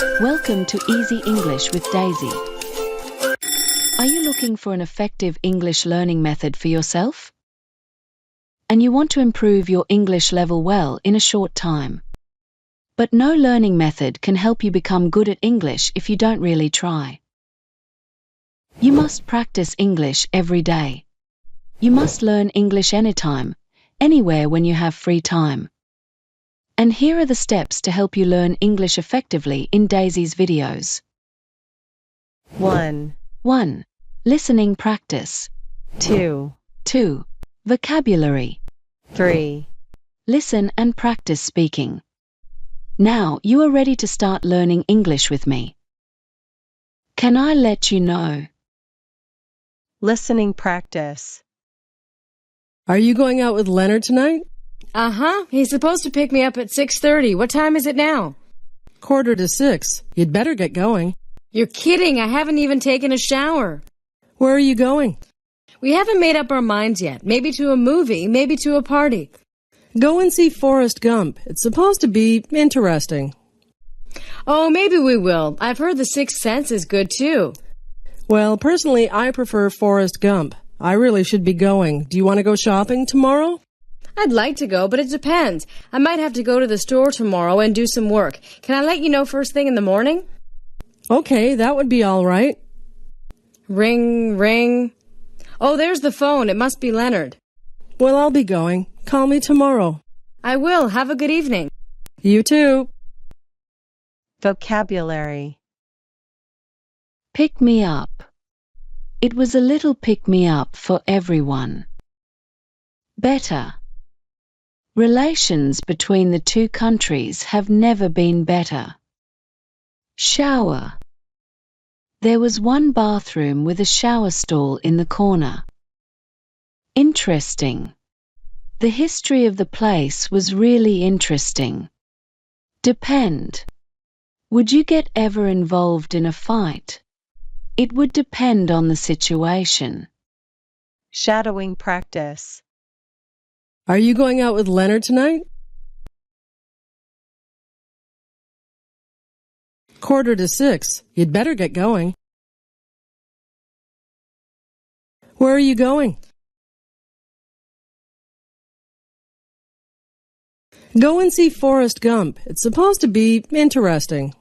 Welcome to Easy English with Daisy. Are you looking for an effective English learning method for yourself? And you want to improve your English level well in a short time. But no learning method can help you become good at English if you don't really try. You must practice English every day. You must learn English anytime, anywhere when you have free time. And here are the steps to help you learn English effectively in Daisy's videos. 1, 1. Listening practice. 2, 2. Vocabulary. 3. Listen and practice speaking. Now you are ready to start learning English with me. Can I let you know? Listening practice. Are you going out with Leonard tonight? Uh-huh. He's supposed to pick me up at 6:30. What time is it now? 5:45. You'd better get going. You're kidding. I haven't even taken a shower. Where are you going? We haven't made up our minds yet. Maybe to a movie, maybe to a party. Go and see Forrest Gump. It's supposed to be interesting. Oh, maybe we will. I've heard The Sixth Sense is good too. Well, personally, I prefer Forrest Gump. I really should be going. Do you want to go shopping tomorrow? I'd like to go, but it depends. I might have to go to the store tomorrow and do some work. Can I let you know first thing in the morning? Okay, that would be all right. Ring, ring. Oh, there's the phone. It must be Leonard. Well, I'll be going. Call me tomorrow. I will. Have a good evening. You too. Vocabulary. Pick me up. It was a little pick-me-up for everyone. Better. Relations between the two countries have never been better. Shower. There was one bathroom with a shower stall in the corner. Interesting. The history of the place was really interesting. Depend. Would you get ever involved in a fight? It would depend on the situation. Shadowing practice. Are you going out with Leonard tonight? 5:45. You'd better get going. Where are you going? Go and see Forrest Gump. It's supposed to be interesting.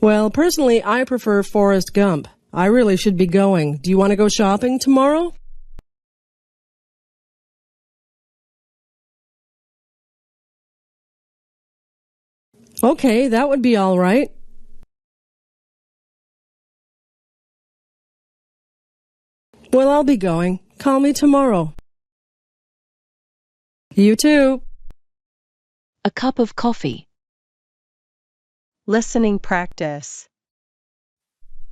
Well, personally, I prefer Forrest Gump. I really should be going. Do you want to go shopping tomorrow? Okay, that would be all right. Well, I'll be going. Call me tomorrow. You too. A cup of coffee. Listening practice.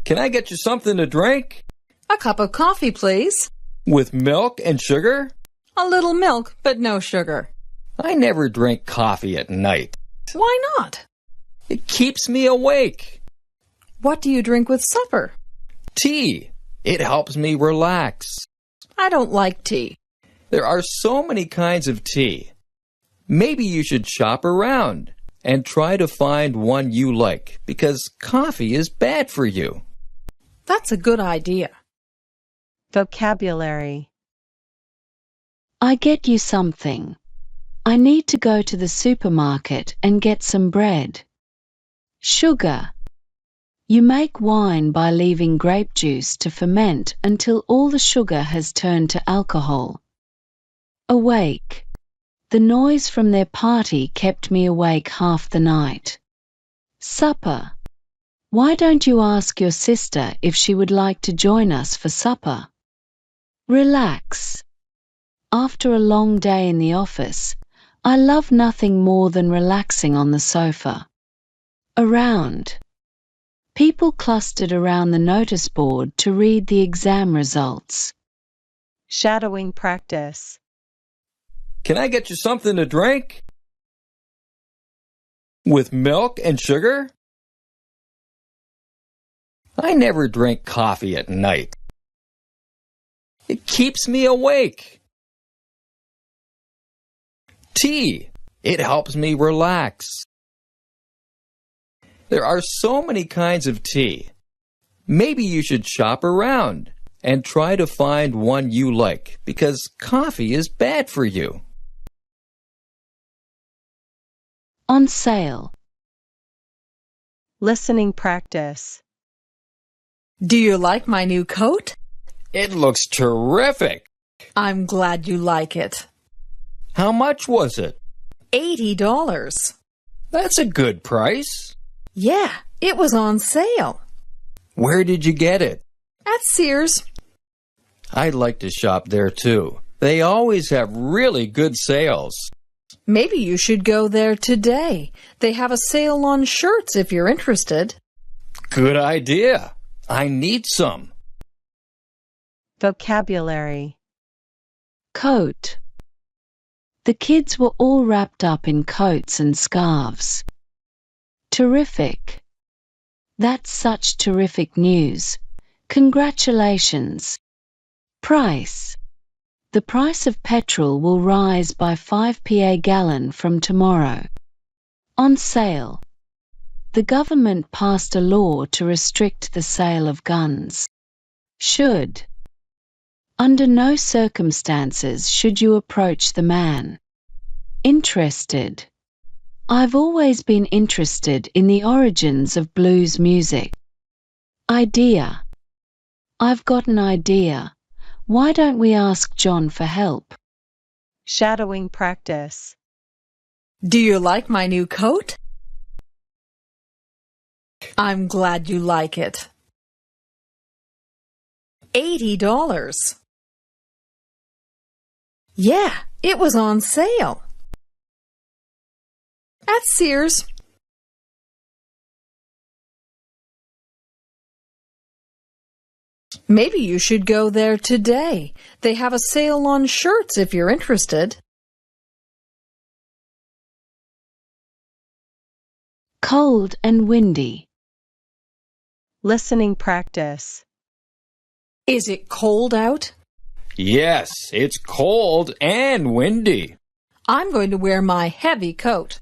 Can I get you something to drink? A cup of coffee, please. With milk and sugar? A little milk, but no sugar. I never drink coffee at night. Why not? It keeps me awake. What do you drink with supper? Tea. It helps me relax. I don't like tea. There are so many kinds of tea. Maybe you should shop around and try to find one you like, because coffee is bad for you. That's a good idea. Vocabulary. I get you something. I need to go to the supermarket and get some bread. Sugar. You make wine by leaving grape juice to ferment until all the sugar has turned to alcohol. Awake. The noise from their party kept me awake half the night. Supper. Why don't you ask your sister if she would like to join us for supper? Relax. After a long day in the office, I love nothing more than relaxing on the sofa. Around. People clustered around the notice board to read the exam results. Shadowing practice. Can I get you something to drink? With milk and sugar? I never drink coffee at night. It keeps me awake. Tea. It helps me relax. There are so many kinds of tea. Maybe you should shop around and try to find one you like because coffee is bad for you. On sale. Listening practice. Do you like my new coat? It looks terrific. I'm glad you like it. How much was it? $80. That's a good price. Yeah, it was on sale. Where did you get it? At Sears. I'd like to shop there too. They always have really good sales. Maybe you should go there today. They have a sale on shirts if you're interested. Good idea. I need some. Vocabulary. Coat. The kids were all wrapped up in coats and scarves. Terrific. That's such terrific news. Congratulations. Price. The price of petrol will rise by 5p a gallon from tomorrow. On sale. The government passed a law to restrict the sale of guns. Should. Under no circumstances should you approach the man. Interested. I've always been interested in the origins of blues music. Idea. I've got an idea. Why don't we ask John for help? Shadowing practice. Do you like my new coat? I'm glad you like it. $80. Yeah, it was on sale. At Sears. Maybe you should go there today. They have a sale on shirts if you're interested. Cold and windy. Listening practice. Is it cold out? Yes, it's cold and windy. I'm going to wear my heavy coat.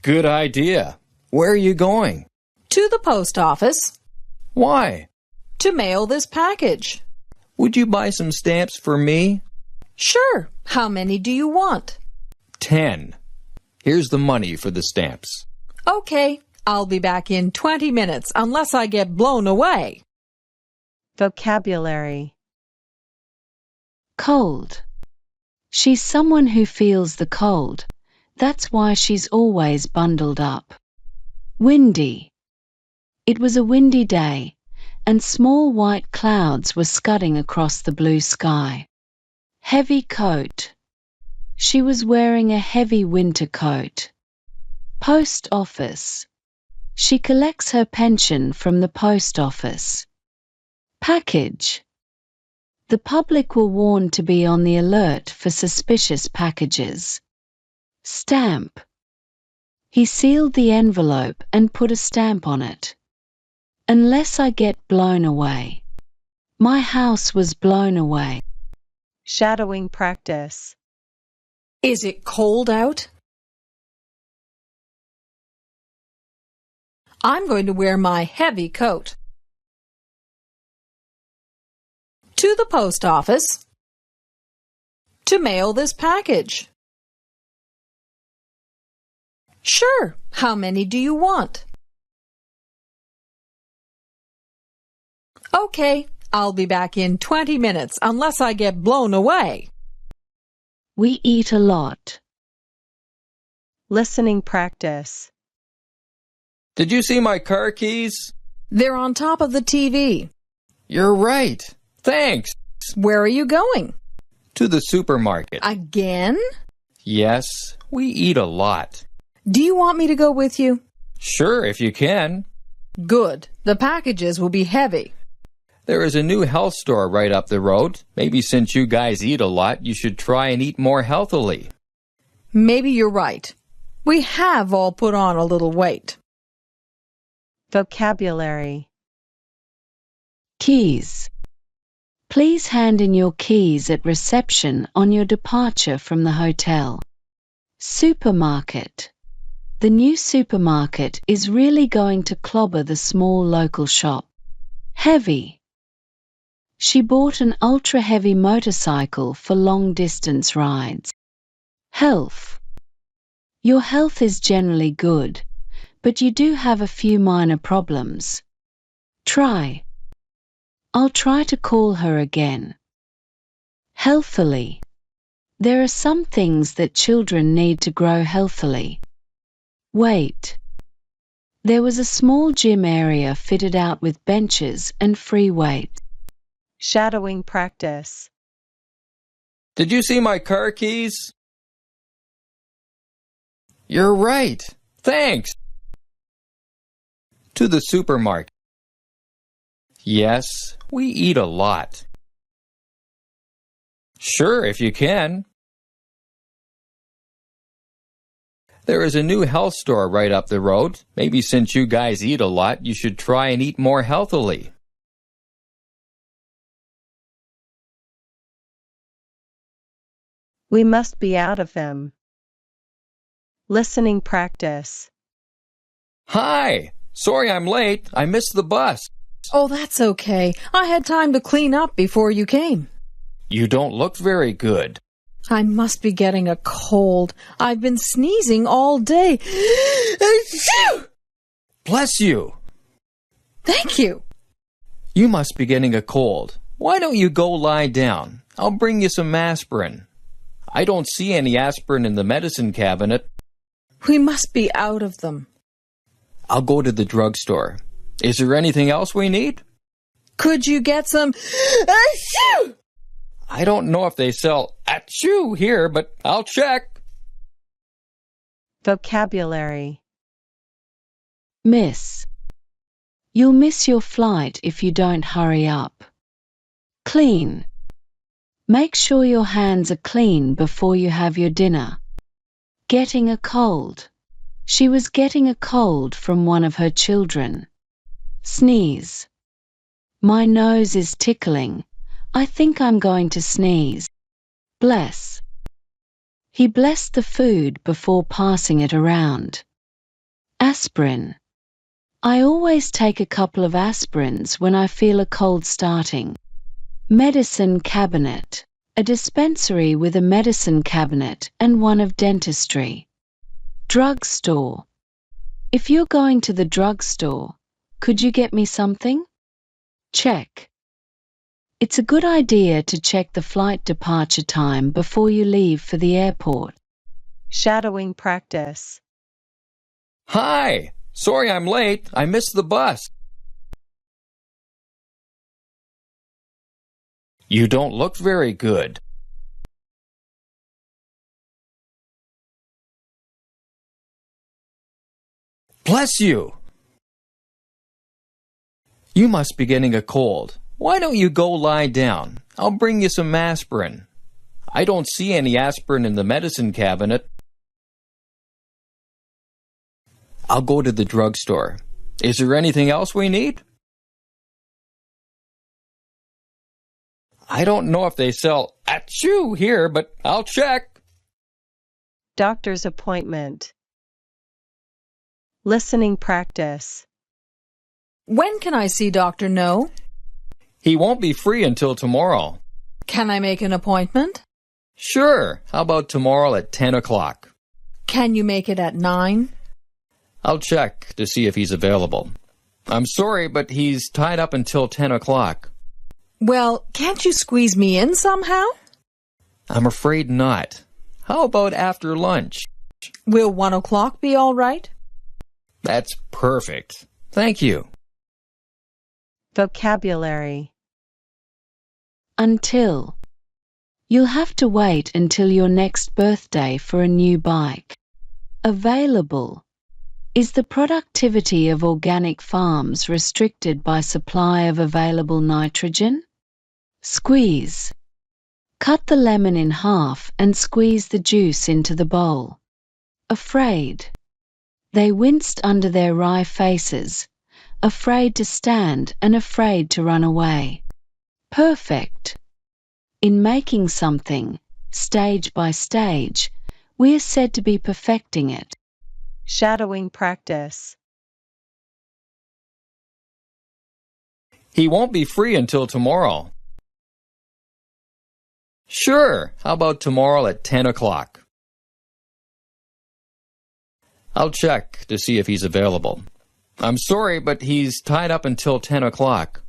Good idea. Where are you going? To the post office. Why? To mail this package. Would you buy some stamps for me? Sure. How many do you want? 10. Here's the money for the stamps. Okay, I'll be back in 20 minutes unless I get blown away. Vocabulary. Cold. She's someone who feels the cold. That's why she's always bundled up. Windy. It was a windy day, and small white clouds were scudding across the blue sky. Heavy coat. She was wearing a heavy winter coat. Post office. She collects her pension from the post office. Package. The public were warned to be on the alert for suspicious packages. Stamp. He sealed the envelope and put a stamp on it. Unless I get blown away. My house was blown away. Shadowing practice. Is it cold out? I'm going to wear my heavy coat. To the post office. To mail this package. Sure. How many do you want? Okay, I'll be back in 20 minutes unless I get blown away. We eat a lot. Listening practice. Did you see my car keys? They're on top of the TV. You're right. Thanks. Where are you going? To the supermarket. Again? Yes, we eat a lot. Do you want me to go with you? Sure, if you can. Good. The packages will be heavy. There is a new health store right up the road. Maybe since you guys eat a lot, you should try and eat more healthily. Maybe you're right. We have all put on a little weight. Vocabulary. Keys. Please hand in your keys at reception on your departure from the hotel. Supermarket. The new supermarket is really going to clobber the small local shop. Heavy. She bought an ultra-heavy motorcycle for long-distance rides. Health. Your health is generally good, but you do have a few minor problems. Try. I'll try to call her again. Healthily. There are some things that children need to grow healthily. Weight. There was a small gym area fitted out with benches and free weights. Shadowing practice. Did you see my car keys? You're right. Thanks. To the supermarket. Yes, we eat a lot. Sure, if you can. There is a new health store right up the road. Maybe since you guys eat a lot, you should try and eat more healthily. We must be out of them. Listening practice. Hi! Sorry I'm late. I missed the bus. Oh, that's okay. I had time to clean up before you came. You don't look very good. I must be getting a cold. I've been sneezing all day. Bless you. Thank you. You must be getting a cold. Why don't you go lie down? I'll bring you some aspirin. I don't see any aspirin in the medicine cabinet. We must be out of them. I'll go to the drugstore. Is there anything else we need? Could you get some... I don't know if they sell achoo here, but I'll check. Vocabulary. Miss. You'll miss your flight if you don't hurry up. Clean. Make sure your hands are clean before you have your dinner. Getting a cold. She was getting a cold from one of her children. Sneeze. My nose is tickling. I think I'm going to sneeze. Bless. He blessed the food before passing it around. Aspirin. I always take a couple of aspirins when I feel a cold starting. Medicine cabinet. A dispensary with a medicine cabinet and one of dentistry. Drugstore. If you're going to the drugstore, could you get me something? Check. It's a good idea to check the flight departure time before you leave for the airport. Shadowing practice. Hi! Sorry I'm late. I missed the bus. You don't look very good. Bless you! You must be getting a cold. Why don't you go lie down? I'll bring you some aspirin. I don't see any aspirin in the medicine cabinet. I'll go to the drugstore. Is there anything else we need? I don't know if they sell achoo here, but I'll check. Doctor's appointment. Listening practice. When can I see Dr. No? He won't be free until tomorrow. Can I make an appointment? Sure. How about tomorrow at 10 o'clock? Can you make it at 9? I'll check to see if he's available. I'm sorry, but he's tied up until 10 o'clock. Well, can't you squeeze me in somehow? I'm afraid not. How about after lunch? Will 1 o'clock be all right? That's perfect. Thank you. Vocabulary. Until. You'll have to wait until your next birthday for a new bike. Available. Is the productivity of organic farms restricted by supply of available nitrogen? Squeeze. Cut the lemon in half and squeeze the juice into the bowl. Afraid. They winced under their wry faces, afraid to stand and afraid to run away. Perfect. In making something, stage by stage, We are said to be perfecting it. Shadowing practice. He won't be free until tomorrow. Sure, how about tomorrow at 10 o'clock? I'll check to see if he's available. I'm sorry, but he's tied up until 10 o'clock.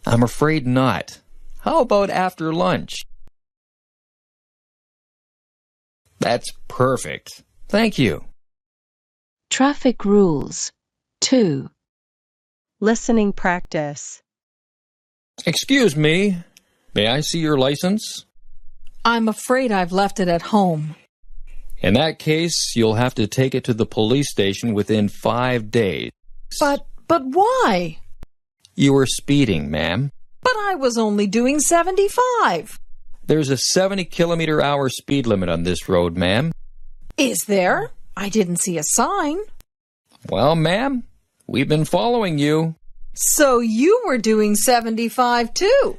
I'm afraid not. How about after lunch? That's perfect. Thank you. Traffic rules. 2. Listening practice. Excuse me, may I see your license? I'm afraid I've left it at home. In that case, you'll have to take it to the police station within 5 days. But why? You were speeding, ma'am. But I was only doing 75. There's a 70-kilometer-hour speed limit on this road, ma'am. Is there? I didn't see a sign. Well, ma'am, we've been following you. So you were doing 75 too?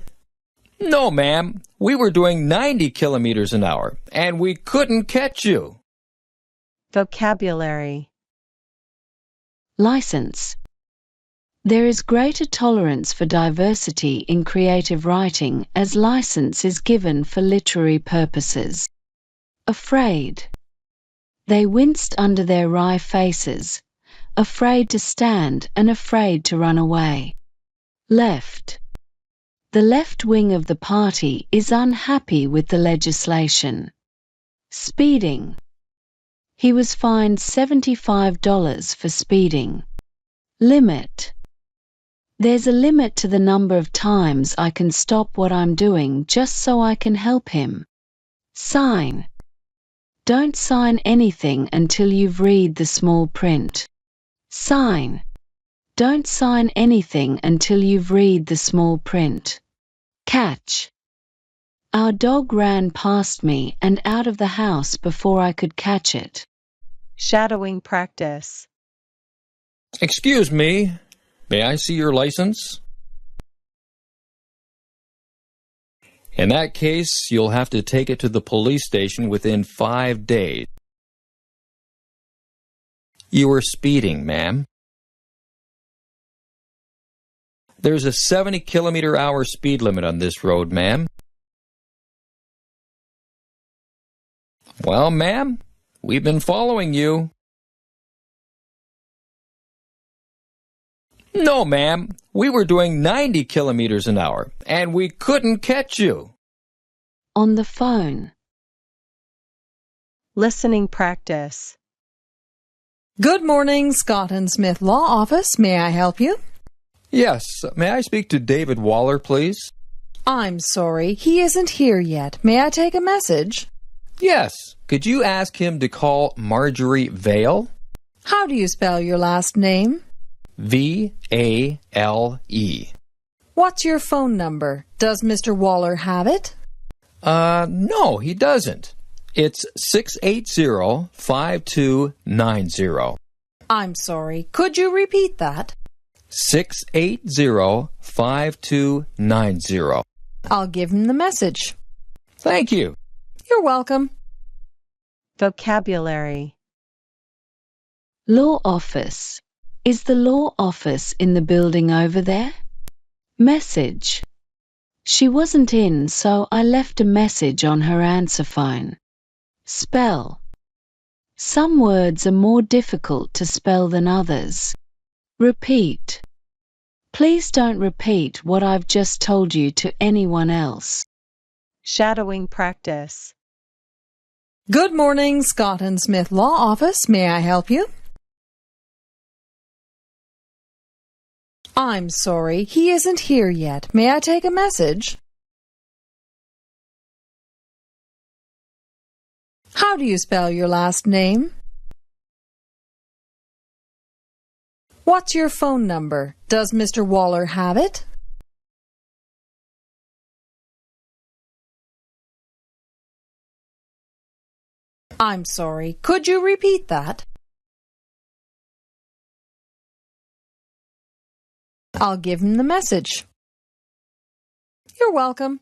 No, ma'am. We were doing 90 kilometers an hour, and we couldn't catch you. Vocabulary. License. There is greater tolerance for diversity in creative writing as license is given for literary purposes. Afraid. They winced under their wry faces, afraid to stand and afraid to run away. Left. The left wing of the party is unhappy with the legislation. Speeding. He was fined $75 for speeding. Limit. There's a limit to the number of times I can stop what I'm doing just so I can help him. Sign. Don't sign anything until you've read the small print. Sign. Don't sign anything until you've read the small print. Catch. Our dog ran past me and out of the house before I could catch it. Shadowing practice. Excuse me, may I see your license? In that case, you'll have to take it to the police station within 5 days. You were speeding, ma'am. There's a 70-kilometer-hour speed limit on this road, ma'am. Well, ma'am, we've been following you. No, ma'am, we were doing 90 kilometers an hour, and we couldn't catch you. On the phone. Listening practice. Good morning, Scott and Smith Law Office. May I help you? Yes, may I speak to David Waller, please? I'm sorry, he isn't here yet. May I take a message? Yes, could you ask him to call Marjorie Vale? How do you spell your last name? V-A-L-E. What's your phone number? Does Mr. Waller have it? No, he doesn't. It's 680-5290. I'm sorry, could you repeat that? 680-5290. I'll give him the message. Thank you. You're welcome. Vocabulary. Law office. Is the law office in the building over there? Message. She wasn't in, so I left a message on her answer phone. Spell. Some words are more difficult to spell than others. Repeat. Please don't repeat what I've just told you to anyone else. Shadowing practice. Good morning, Scott and Smith Law Office. May I help you? I'm sorry, he isn't here yet. May I take a message? How do you spell your last name? What's your phone number? Does Mr. Waller have it? I'm sorry, could you repeat that? I'll give him the message. You're welcome.